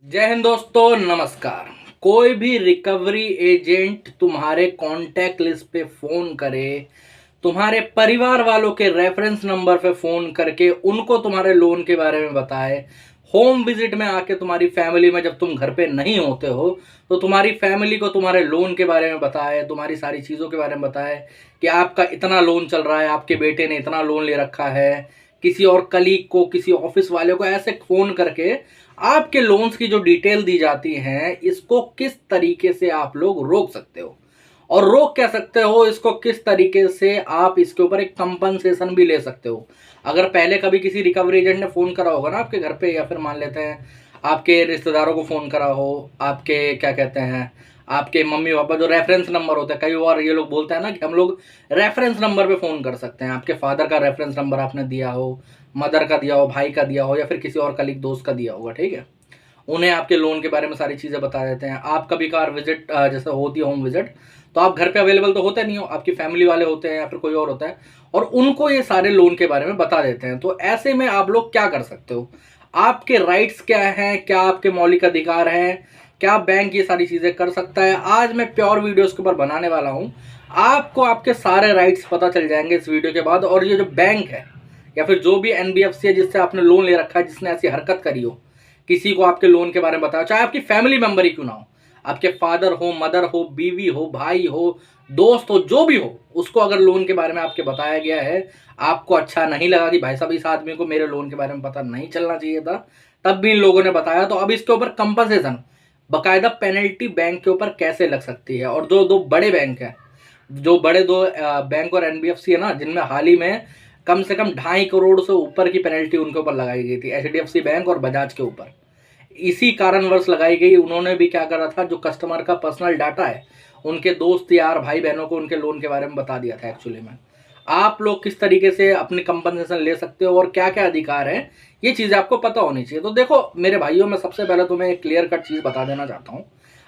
जय हिंद दोस्तों, नमस्कार। कोई भी रिकवरी एजेंट तुम्हारे कांटेक्ट लिस्ट पे फोन करे, तुम्हारे परिवार वालों के रेफरेंस नंबर पे फोन करके उनको तुम्हारे लोन के बारे में बताए, होम विजिट में आके तुम्हारी फैमिली में जब तुम घर पे नहीं होते हो तो तुम्हारी फैमिली को तुम्हारे लोन के बारे में बताए, तुम्हारी सारी चीज़ों के बारे में बताए कि आपका इतना लोन चल रहा है, आपके बेटे ने इतना लोन ले रखा है। किसी और कलीग को, किसी ऑफिस वाले को ऐसे फोन करके आपके लोन्स की जो डिटेल दी जाती है, इसको किस तरीके से आप लोग रोक सकते हो और रोक क्या सकते हो इसको, किस तरीके से आप इसके ऊपर एक कंपनसेशन भी ले सकते हो। अगर पहले कभी किसी रिकवरी एजेंट ने फ़ोन करा होगा ना आपके घर पे, या फिर मान लेते हैं आपके रिश्तेदारों को फ़ोन करा हो, आपके क्या कहते हैं, आपके मम्मी पापा, जो रेफरेंस नंबर होता है, कई बार ये लोग बोलते हैं ना कि हम लोग रेफरेंस नंबर पे फ़ोन कर सकते हैं। आपके फादर का रेफरेंस नंबर आपने दिया हो, मदर का दिया हो, भाई का दिया हो, या फिर किसी और कलीग दोस्त का दिया होगा, ठीक है। उन्हें आपके लोन के बारे में सारी चीज़ें बता देते हैं। आप कभी कभार विजिट, जैसे होती है होम विजिट, तो आप घर पे अवेलेबल तो होते नहीं हो, आपकी फैमिली वाले होते हैं या फिर कोई और होता है, और उनको ये सारे लोन के बारे में बता देते हैं। तो ऐसे में आप लोग क्या कर सकते हो, आपके राइट्स क्या हैं, क्या आपके मौलिक अधिकार हैं, क्या बैंक ये सारी चीज़ें कर सकता है, आज मैं प्योर वीडियोस के ऊपर बनाने वाला हूँ। आपको आपके सारे राइट्स पता चल जाएंगे इस वीडियो के बाद। और ये जो बैंक है या फिर जो भी एनबीएफसी है जिससे आपने लोन ले रखा है, जिसने ऐसी हरकत करी हो, किसी को आपके लोन के बारे में बताया, चाहे आपकी फैमिली मेंबर ही क्यों ना हो, आपके फादर हो, मदर हो, बीवी हो, भाई हो, दोस्त हो, जो भी हो, उसको अगर लोन के बारे में आपके बताया गया है, आपको अच्छा नहीं लगा कि भाई साहब इस आदमी को मेरे लोन के बारे में पता नहीं चलना चाहिए था, तब भी इन लोगों ने बताया, तो अब इसके ऊपर कंपनसेशन, बकायदा पेनल्टी बैंक के ऊपर कैसे लग सकती है। और जो दो बड़े बैंक हैं, जो बड़े दो बैंक और एनबीएफसी है ना, जिनमें हाल ही में कम से कम 2.5 करोड़ से ऊपर की पेनल्टी उनके ऊपर लगाई गई थी, एचडीएफसी बैंक और बजाज के ऊपर। इसी कारणवश लगाई गई। उन्होंने भी क्या करा था, जो कस्टमर का पर्सनल डाटा है, उनके दोस्त यार भाई बहनों को उनके लोन के बारे में बता दिया था। एक्चुअली में आप लोग किस तरीके से अपनी कंपनसेशन ले सकते हो और क्या क्या अधिकार है, ये चीज़ें आपको पता होनी चाहिए। तो देखो मेरे भाइयों, मैं सबसे पहले तुम्हें एक क्लियर कट चीज़ बता देना चाहता हूँ।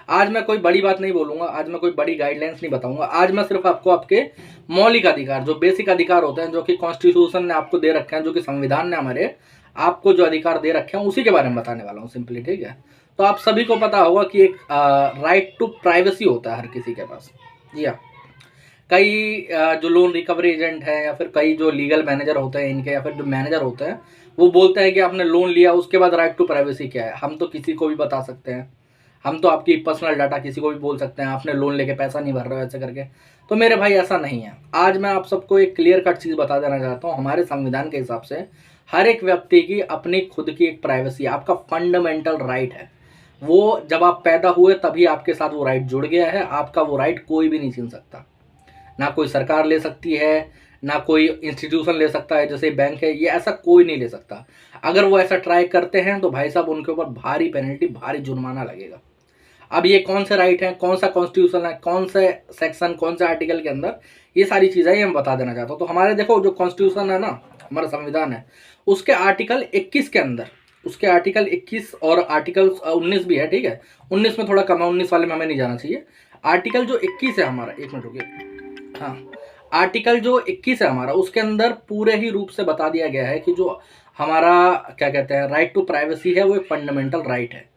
आज मैं कोई बड़ी बात नहीं बोलूंगा, आज मैं कोई बड़ी गाइडलाइंस नहीं बताऊंगा। आज मैं सिर्फ आपको आपके मौलिक अधिकार, जो बेसिक अधिकार होते हैं, जो कि कॉन्स्टिट्यूशन ने आपको दे रखे हैं, जो कि संविधान ने हमारे आपको जो अधिकार दे रखे हैं, उसी के बारे में बताने वाला हूँ सिंपली, ठीक है। तो आप सभी को पता होगा कि एक राइट टू प्राइवेसी होता है हर किसी के पास। जी हाँ। कई जो लोन रिकवरी एजेंट हैं या फिर कई जो लीगल मैनेजर होते हैं इनके, या फिर जो मैनेजर होते हैं, वो बोलते हैं कि आपने लोन लिया, उसके बाद राइट टू प्राइवेसी क्या है, हम तो किसी को भी बता सकते हैं, हम तो आपकी पर्सनल डाटा किसी को भी बोल सकते हैं, आपने लोन लेके पैसा नहीं भर रहे हो ऐसे करके। तो मेरे भाई ऐसा नहीं है। आज मैं आप सबको एक क्लियर कट चीज़ बता देना चाहता हूँ। हमारे संविधान के हिसाब से हर एक व्यक्ति की अपनी खुद की एक प्राइवेसी, आपका फंडामेंटल राइट है। वो जब आप पैदा हुए तभी आपके साथ वो राइट जुड़ गया है। आपका वो राइट कोई भी नहीं छीन सकता, ना कोई सरकार ले सकती है, ना कोई इंस्टीट्यूशन ले सकता है जैसे बैंक है, ये ऐसा कोई नहीं ले सकता। अगर वो ऐसा ट्राई करते हैं तो भाई साहब उनके ऊपर भारी पेनल्टी, भारी जुर्माना लगेगा। अब ये कौन से राइट हैं, कौन सा कॉन्स्टिट्यूशन है, कौन से सेक्शन, कौन से आर्टिकल के अंदर, ये सारी चीज़ें ये मैं बता देना चाहता हूँ। तो हमारे देखो जो कॉन्स्टिट्यूशन है ना, हमारा संविधान है, उसके आर्टिकल 21 के अंदर, उसके आर्टिकल 21 और आर्टिकल 19 भी है, ठीक है। 19 में थोड़ा कम है, 19 वाले में हमें नहीं जाना चाहिए। आर्टिकल जो 21 है हमारा, एक मिनट रुकिए, हाँ, आर्टिकल जो 21 है हमारा, उसके अंदर पूरे ही रूप से बता दिया गया है कि जो हमारा क्या कहते हैं राइट टू प्राइवेसी है, वो एक फंडामेंटल राइट है।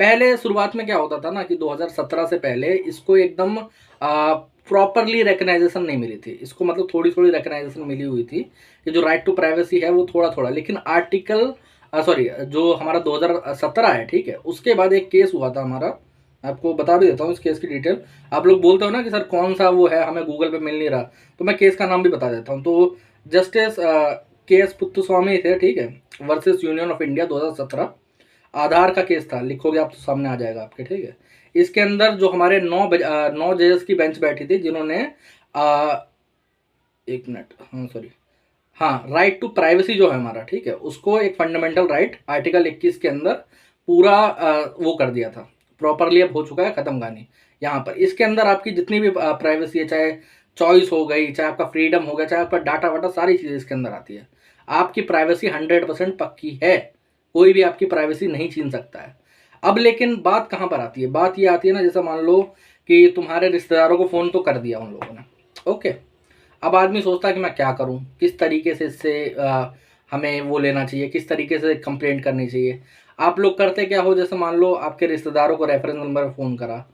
पहले शुरुआत में क्या होता था ना कि 2017 से पहले इसको एकदम प्रॉपरली रिकग्नाइजेशन नहीं मिली थी, इसको मतलब थोड़ी थोड़ी रिकग्नाइजेशन मिली हुई थी कि जो राइट टू प्राइवेसी है वो थोड़ा थोड़ा। लेकिन आर्टिकल सॉरी, जो हमारा 2017 है, ठीक है, उसके बाद एक केस हुआ था हमारा। आपको बता भी देता हूँ इस केस की डिटेल। आप लोग बोलते हो ना कि सर कौन सा वो है, हमें गूगल पे मिल नहीं रहा, तो मैं केस का नाम भी बता देता हूँ। तो जस्टिस के एस पुत्तस्वामी थे, ठीक है, वर्सेस यूनियन ऑफ इंडिया 2017। आधार का केस था, लिखोगे आप तो सामने आ जाएगा आपके, ठीक है। इसके अंदर जो हमारे 9 जजेस की बेंच बैठी थी, जिन्होंने एक मिनट, हाँ सॉरी, हाँ, राइट टू प्राइवेसी जो है हमारा, ठीक है, उसको एक फंडामेंटल राइट आर्टिकल 21 के अंदर पूरा वो कर दिया था, प्रॉपरली अब हो चुका है खत्म कहानी। यहाँ पर इसके अंदर आपकी जितनी भी प्राइवेसी है, चाहे चॉइस हो गई, चाहे आपका फ्रीडम हो गया, चाहे आपका डाटा वाटा, सारी चीज़ें इसके अंदर आती है। आपकी प्राइवेसी 100% पक्की है, कोई भी आपकी प्राइवेसी नहीं छीन सकता है। अब लेकिन बात कहाँ पर आती है, बात ये आती है ना, जैसे मान लो कि तुम्हारे रिश्तेदारों को फ़ोन तो कर दिया उन लोगों ने, ओके। अब आदमी सोचता है कि मैं क्या करूं, किस तरीके से इससे हमें वो लेना चाहिए, किस तरीके से कंप्लेंट करनी चाहिए। आप लोग करते क्या हो, जैसे मान लो आपके रिश्तेदारों को रेफरेंस नंबर पे फ़ोन करा,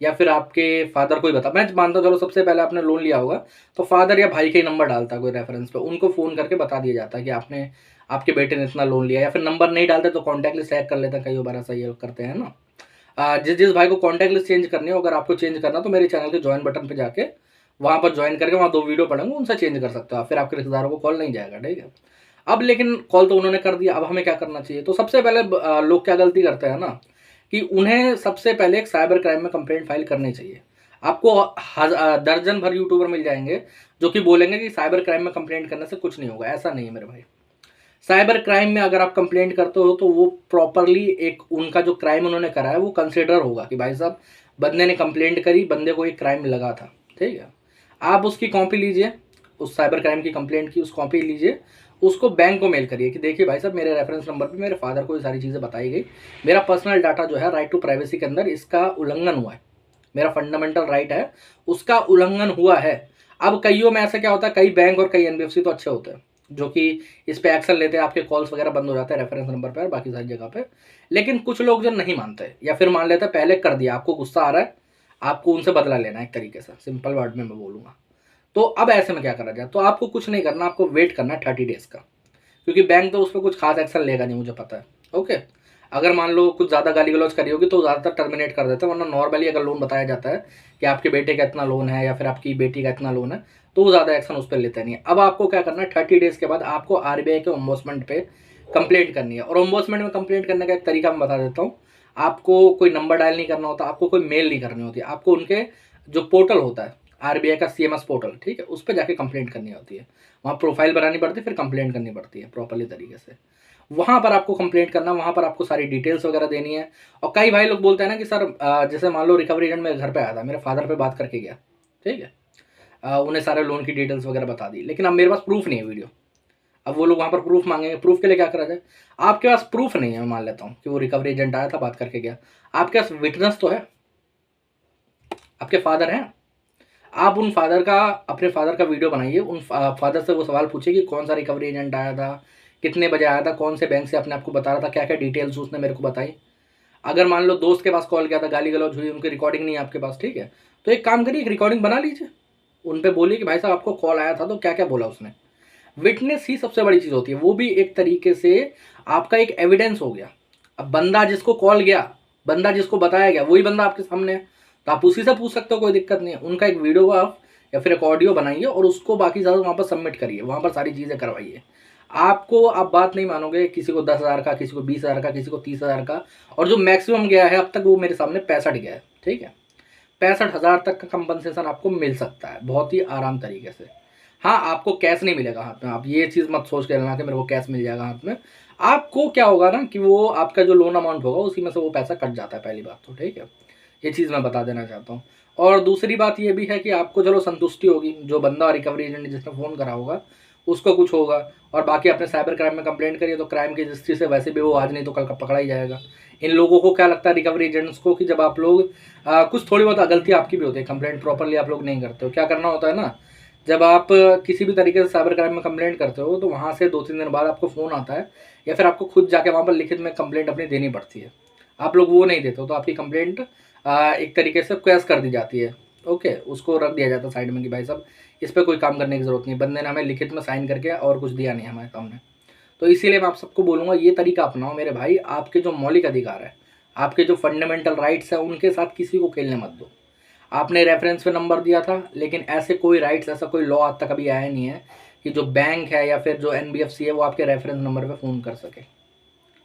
या फिर आपके फादर को ही बता, मैं मानता हूँ चलो सबसे पहले आपने लोन लिया होगा तो फादर या भाई का ही नंबर डालता है कोई रेफरेंस पे, उनको फ़ोन करके बता दिया जाता है कि आपने, आपके बेटे ने इतना लोन लिया, या फिर नंबर नहीं डालते तो कॉन्टैक्ट लिस्ट हैक कर लेते हैं, कई बार ऐसा ये करते हैं ना। जिस जिस भाई को कॉन्टैक्ट लिस्ट चेंज करनी हो, अगर आपको चेंज करना तो मेरे चैनल के ज्वाइन बटन पे जाके वहाँ पर ज्वाइन करके वहाँ 2 वीडियो पड़ेंगे, उनसे चेंज कर सकते हो आप, फिर आपके रिश्तेदारों को कॉल नहीं जाएगा, ठीक है। अब लेकिन कॉल तो उन्होंने कर दिया, अब हमें क्या करना चाहिए? तो सबसे पहले लोग क्या गलती करते हैं ना, कि उन्हें सबसे पहले एक साइबर क्राइम में कंप्लेंट फाइल करनी चाहिए। आपको दर्जन भर यूट्यूबर मिल जाएंगे जो कि बोलेंगे कि साइबर क्राइम में कंप्लेंट करने से कुछ नहीं होगा, ऐसा नहीं है मेरे भाई। साइबर क्राइम में अगर आप कंप्लेंट करते हो तो वो प्रॉपरली एक उनका जो क्राइम उन्होंने करा है वो कंसिडर होगा कि भाई साहब बंदे ने कंप्लेंट करी, बंदे को एक क्राइम लगा था, ठीक है। आप उसकी कॉपी लीजिए, उस साइबर क्राइम की कंप्लेंट की उस कॉपी लीजिए, उसको बैंक को मेल करिए कि देखिए भाई साहब मेरे रेफरेंस नंबर पे मेरे फादर को ये सारी चीज़ें बताई गई, मेरा पर्सनल डाटा जो है राइट टू प्राइवेसी के अंदर इसका उल्लंघन हुआ है, मेरा फंडामेंटल राइट है उसका उल्लंघन हुआ है। अब कईयों में ऐसा क्या होता है, कई बैंक और कई एनबीएफसी तो अच्छे होते हैं जो कि इस पे एक्शन लेते हैं, आपके कॉल्स वगैरह बंद हो जाते हैं रेफरेंस नंबर पे और बाकी सारी जगह पे। लेकिन कुछ लोग जो नहीं मानते या फिर मान लेते हैं पहले कर दिया, आपको गुस्सा आ रहा है, आपको उनसे बदला लेना है एक तरीके से, सिंपल वर्ड में मैं बोलूँगा। तो अब ऐसे में क्या करा जाए? तो आपको कुछ नहीं करना, आपको वेट करना है 30 डेज़ का, क्योंकि बैंक तो उस पर कुछ खास एक्शन लेगा नहीं, मुझे पता है। ओके, अगर मान लो कुछ ज़्यादा गाली गलौज करी होगी तो ज़्यादातर टर्मिनेट कर देते हैं, वरना नॉर्मली अगर लोन बताया जाता है कि आपके बेटे का इतना लोन है या फिर आपकी बेटी का इतना लोन है तो वो ज़्यादा एक्शन उस पर लेते नहीं है। अब आपको क्या करना है, 30 डेज़ के बाद आपको आरबीआई के ओम्बुड्समैन पे कंप्लेंट करनी है। और ओम्बुड्समैन में कंप्लेंट करने का एक तरीका मैं बता देता हूँ। आपको कोई नंबर डायल नहीं करना होता, आपको कोई मेल नहीं करनी होती, आपको उनके जो पोर्टल होता है आरबीआई का सीएमएस पोर्टल, ठीक है, उस पर जाके कंप्लेंट करनी होती है। वहाँ प्रोफाइल बनानी पड़ती है, फिर कंप्लेंट करनी पड़ती है प्रॉपरली तरीके से। वहाँ पर आपको कंप्लेंट करना, वहाँ पर आपको सारी डिटेल्स वगैरह देनी है। और कई भाई लोग बोलते हैं ना कि सर जैसे मान लो रिकवरी एजेंट मेरे घर पे आया था, मेरे फादर पे बात करके गया, ठीक है, उन्हें सारे लोन की डिटेल्स वगैरह बता दी, लेकिन अब मेरे पास प्रूफ नहीं है वीडियो। अब वो लोग वहाँ पर प्रूफ मांगेंगे, प्रूफ के लिए क्या करा जाए? आपके पास प्रूफ नहीं है, मैं मान लेता हूँ कि वो रिकवरी एजेंट आया था बात करके गया, आपके पास विटनेस तो है, आपके फादर हैं, आप उन फादर का, अपने फादर का वीडियो बनाइए, उन फादर से वो सवाल पूछिए कि कौन सा रिकवरी एजेंट आया था, कितने बजे आया था, कौन से बैंक से अपने आपको बता रहा था, क्या क्या डिटेल्स उसने मेरे को बताई। अगर मान लो दोस्त के पास कॉल किया था, गाली गलौज हुई, उनकी रिकॉर्डिंग नहीं है आपके पास, ठीक है, तो एक काम करिए, एक रिकॉर्डिंग बना लीजिए, उन पे बोलिए कि भाई साहब आपको कॉल आया था तो क्या क्या बोला उसने। विटनेस ही सबसे बड़ी चीज़ होती है, वो भी एक तरीके से आपका एक एविडेंस हो गया। अब बंदा जिसको कॉल गया, बंदा जिसको बताया गया, वही बंदा आपके सामने है, तो आप उसी से पूछ सकते हो, कोई दिक्कत नहीं है। उनका एक वीडियो आप या फिर एक ऑडियो बनाइए और उसको बाकी ज़्यादा वहाँ पर सबमिट करिए, वहाँ पर सारी चीज़ें करवाइए। आपको, आप बात नहीं मानोगे, किसी को 10,000 का, किसी को 20,000 का, किसी को 30,000 का, और जो मैक्सिमम गया है अब तक वो मेरे सामने 65 गया है, ठीक है। 65,000 तक का कंपनसेशन आपको मिल सकता है बहुत ही आराम तरीके से। हाँ, आपको कैश नहीं मिलेगा हाथ में, आप ये चीज़ मत सोच के लेना कि मेरे को कैश मिल जाएगा हाथ में। आपको क्या होगा ना कि वो आपका जो लोन अमाउंट होगा उसी में से वो पैसा कट जाता है, पहली बात तो, ठीक है। ये चीज़ मैं बता देना चाहता हूँ। और दूसरी बात ये भी है कि आपको चलो संतुष्टि होगी, जो बंदा रिकवरी एजेंट जिसने फ़ोन करा होगा उसको कुछ होगा, और बाकी अपने साइबर क्राइम में कंप्लेंट करिए तो क्राइम की हिस्ट्री से वैसे भी वो आज नहीं तो कल का पकड़ा ही जाएगा। इन लोगों को क्या लगता है रिकवरी एजेंट्स को कि जब आप लोग कुछ थोड़ी बहुत गलती आपकी भी होती है, कंप्लेंट प्रॉपरली आप लोग नहीं करते हो, क्या करना होता है ना, जब आप किसी भी तरीके से साइबर क्राइम में कंप्लेंट करते हो तो वहाँ से 2-3 दिन बाद आपको फ़ोन आता है, या फिर आपको खुद जाके वहाँ पर लिखित में कंप्लेंट अपनी देनी पड़ती है। आप लोग वो नहीं देते हो तो आपकी कंप्लेंट एक तरीके से क्वैश कर दी जाती है, ओके, उसको रख दिया जाता है साइड में कि भाई साहब इस पर कोई काम करने की ज़रूरत नहीं, बंदे ने हमें लिखित में साइन करके और कुछ दिया नहीं हमारे सामने। तो इसीलिए मैं आप सबको बोलूँगा ये तरीका अपनाओ मेरे भाई, आपके जो मौलिक अधिकार है, आपके जो फंडामेंटल राइट्स हैं, उनके साथ किसी को खेलने मत दो। आपने रेफरेंस पे नंबर दिया था, लेकिन ऐसे कोई राइट्स, ऐसा कोई लॉ आज तक अभी आया नहीं है कि जो बैंक है या फिर जो एनबीएफसी है वो आपके रेफरेंस नंबर पे फ़ोन कर सके।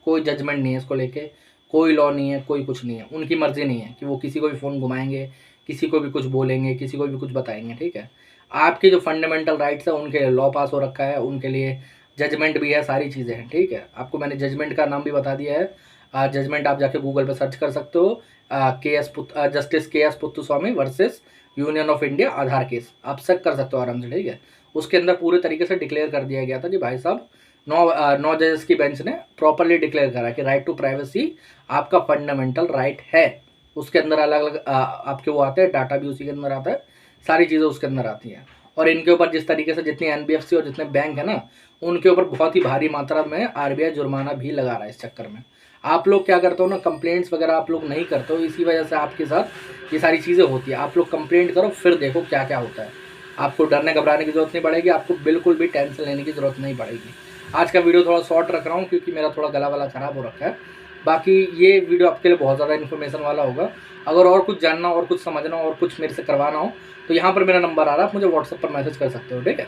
कोई जजमेंट नहीं है इसको लेके, कोई लॉ नहीं है, कोई कुछ नहीं है, उनकी मर्जी नहीं है कि वो किसी को भी फ़ोन घुमाएंगे, किसी को भी कुछ बोलेंगे, किसी को भी कुछ बताएंगे, ठीक है। आपके जो फंडामेंटल राइट्स है उनके लिए लॉ पास हो रखा है, उनके लिए जजमेंट भी है, सारी चीज़ें हैं, ठीक है। आपको मैंने जजमेंट का नाम भी बता दिया है, जजमेंट आप जाके गूगल पर सर्च कर सकते हो, justice K S Puttaswamy versus union of India Aadhaar case, आप चेक कर सकते हो आराम से, ठीक है। उसके अंदर पूरे तरीके से डिक्लेयर कर दिया गया था कि भाई साहब 9 जजेस की बेंच ने प्रॉपरली डिक्लेयर करा कि राइट टू प्राइवेसी आपका फंडामेंटल राइट है। उसके अंदर अलग अलग आपके वो आते हैं, डाटा भी उसी के अंदर आता है, सारी चीज़ें उसके अंदर आती हैं। और इनके ऊपर जिस तरीके से जितनी एनबीएफसी और जितने बैंक है ना, उनके ऊपर बहुत ही भारी मात्रा में आरबीआई जुर्माना भी लगा रहा है इस चक्कर में। आप लोग क्या करते हो ना, कंप्लेंट्स वगैरह आप लोग नहीं करते हो, इसी वजह से आपके साथ ये सारी चीज़ें होती है। आप लोग कंप्लेंट करो, फिर देखो क्या क्या होता है। आपको डरने घबराने की ज़रूरत नहीं पड़ेगी, आपको बिल्कुल भी टेंशन लेने की ज़रूरत नहीं पड़ेगी। आज का वीडियो थोड़ा शॉर्ट रख रहा हूँ क्योंकि मेरा थोड़ा गला वाला ख़राब हो रखा है। बाकी ये वीडियो आपके लिए बहुत ज़्यादा इन्फॉर्मेशन वाला होगा। अगर और कुछ जानना और कुछ समझना और कुछ मेरे से करवाना हो तो यहाँ पर मेरा नंबर आ रहा है, आप मुझे व्हाट्सएप पर मैसेज कर सकते हो। ठीक है,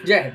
जय हिंद।